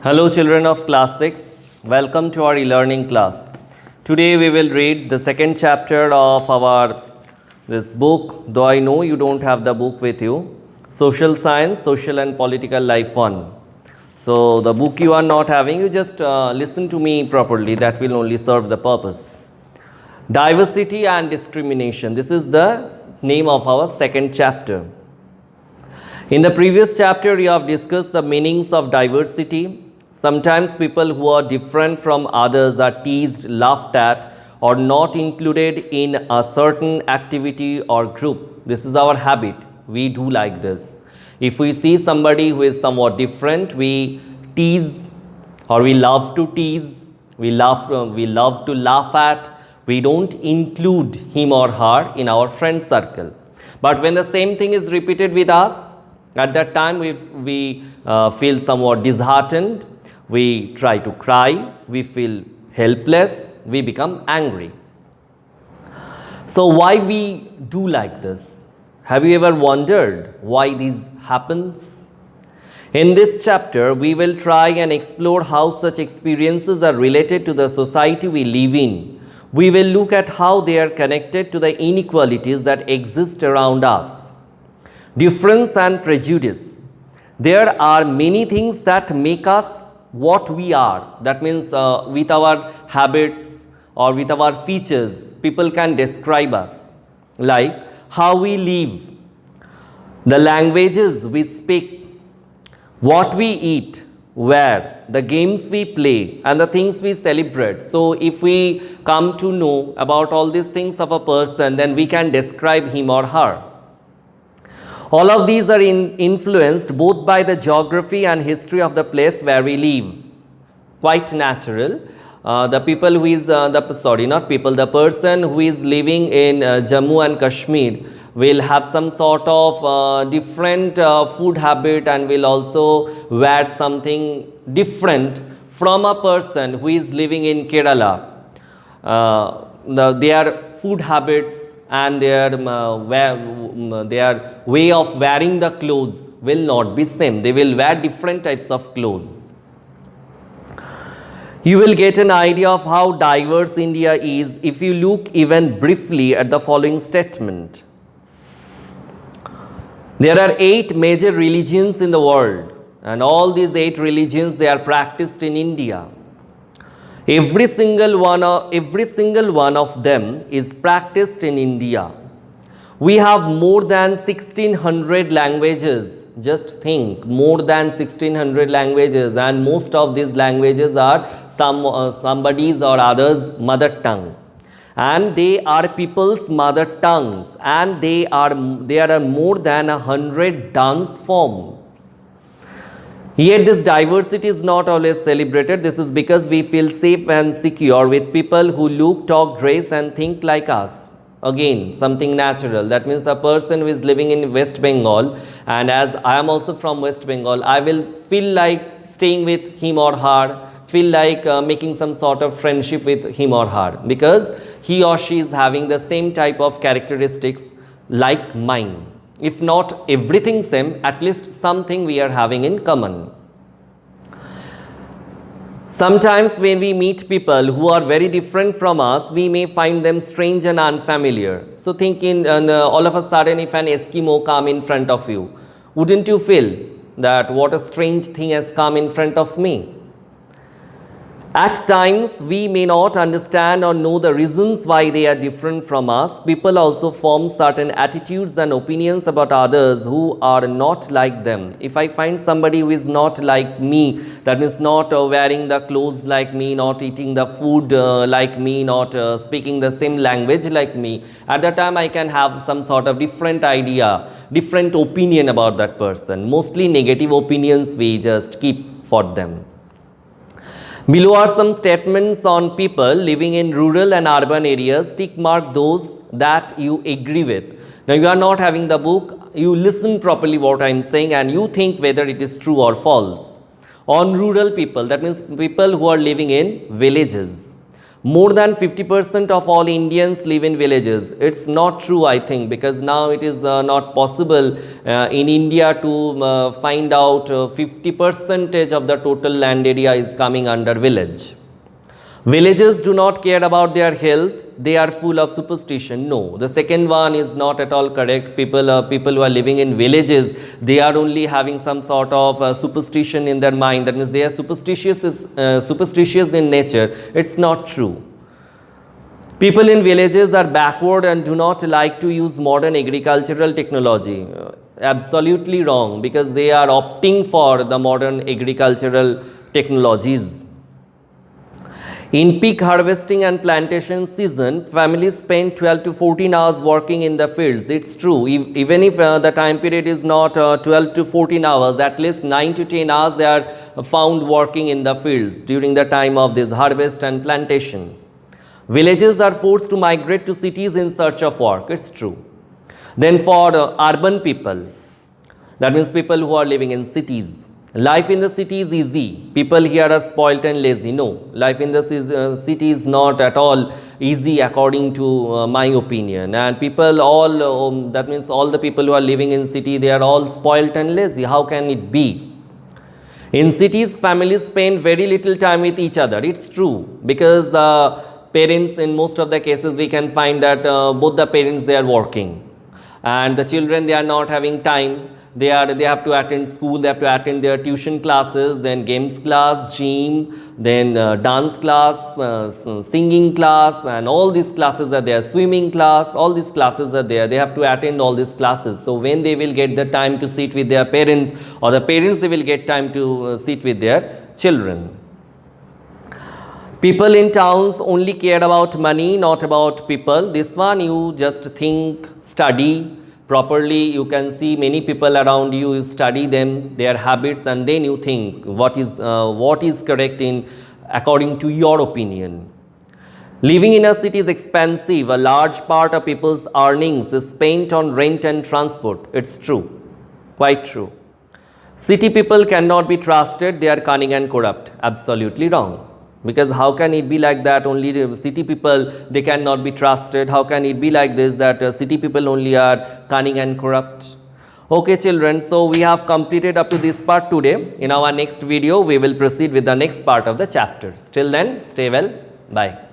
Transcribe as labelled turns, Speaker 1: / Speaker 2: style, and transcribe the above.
Speaker 1: Hello children of class 6, welcome to our e-learning class. Today we will read the second chapter of our this book, though I know you don't have the book with you, Social Science, Social and Political Life 1. So the book you are not having, you just listen to me properly, that will only serve the purpose. Diversity and discrimination, this is the name of our second chapter. In the previous chapter, we have discussed the meanings of diversity. Sometimes people who are different from others are teased, laughed at, or not included in a certain activity or group. This is our habit. We do like this. If we see somebody who is somewhat different, we tease or we love to tease, we love to laugh at. We don't include him or her in our friend circle. But when the same thing is repeated with us, at that time we feel somewhat disheartened. We try to cry, we feel helpless, we become angry. So why we do like this? Have you ever wondered why this happens? In this chapter, we will try and explore how such experiences are related to the society we live in. We will look at how they are connected to the inequalities that exist around us. Difference and prejudice. There are many things that make us what we are. That means with our habits or with our features, people can describe us, like how we live, the languages we speak, what we eat, where, the games we play, and the things we celebrate. So if we come to know about all these things of a person, then we can describe him or her. All of these are influenced both by the geography and history of the place where we live. Quite natural. The people who is, the person who is living in Jammu and Kashmir will have some sort of different food habit and will also wear something different from a person who is living in Kerala. Their food habits and their way of wearing the clothes will not be same. They will wear different types of clothes. You will get an idea of how diverse India is if you look even briefly at the following statement. There are 8 major religions in the world, and all these 8 religions, they are practiced in India. Every single one of them is practiced in India. We have more than 1600 languages. Just think, more than 1600 languages, and most of these languages are somebody's or others' mother tongue. And they are people's mother tongues, and there are more than 100 dance forms. Yet this diversity is not always celebrated. This is because we feel safe and secure with people who look, talk, dress and think like us. Again, something natural. That means a person who is living in West Bengal, and as I am also from West Bengal, I will feel like staying with him or her, feel like making some sort of friendship with him or her, because he or she is having the same type of characteristics like mine. If not everything same, at least something we are having in common. Sometimes when we meet people who are very different from us, we may find them strange and unfamiliar. So think all of a sudden if an Eskimo come in front of you, wouldn't you feel that what a strange thing has come in front of me? At times, we may not understand or know the reasons why they are different from us. People also form certain attitudes and opinions about others who are not like them. If I find somebody who is not like me, that means not wearing the clothes like me, not eating the food like me, not speaking the same language like me, at that time I can have some sort of different idea, different opinion about that person. Mostly negative opinions we just keep for them. Below are some statements on people living in rural and urban areas. Tick mark those that you agree with. Now you are not having the book, you listen properly what I am saying and you think whether it is true or false. On rural people, that means people who are living in villages. More than 50% of all Indians live in villages. It's not true, I think, because now it is not possible in India to find out 50% of the total land area is coming under village. Villages do not care about their health. They are full of superstition. No, the second one is not at all correct. People who are living in villages, they are only having some sort of superstition in their mind. That means they are superstitious in nature. It's not true. People in villages are backward and do not like to use modern agricultural technology. Absolutely wrong, because they are opting for the modern agricultural technologies. In peak harvesting and plantation season, families spend 12 to 14 hours working in the fields. It's true. Even if the time period is not 12 to 14 hours, at least 9 to 10 hours they are found working in the fields during the time of this harvest and plantation. Villages are forced to migrate to cities in search of work. It's true. Then for urban people, that means people who are living in cities, life in the city is easy. People here are spoilt and lazy. No, life in the city is not at all easy according to my opinion. And people all, that means all the people who are living in city, they are all spoilt and lazy. How can it be? In cities, families spend very little time with each other. It's true, because parents, in most of the cases we can find that both the parents, they are working, and the children, they are not having time. They have to attend school, they have to attend their tuition classes, then games class, gym, then dance class, singing class, and all these classes are there, swimming class, all these classes are there. They have to attend all these classes. So when they will get the time to sit with their parents, or the parents, they will get time to sit with their children. People in towns only care about money, not about people. This one you just think, study properly. You can see many people around you, you study them, their habits, and then you think what is correct in according to your opinion. Living in a city is expensive. A large part of people's earnings is spent on rent and transport. It's true, quite true. City people cannot be trusted. They are cunning and corrupt. Absolutely wrong. Because how can it be like that only the city people, they cannot be trusted? How can it be like this, that city people only are cunning and corrupt? Okay children, so we have completed up to this part today. In our next video, we will proceed with the next part of the chapter. Till then, stay well. Bye.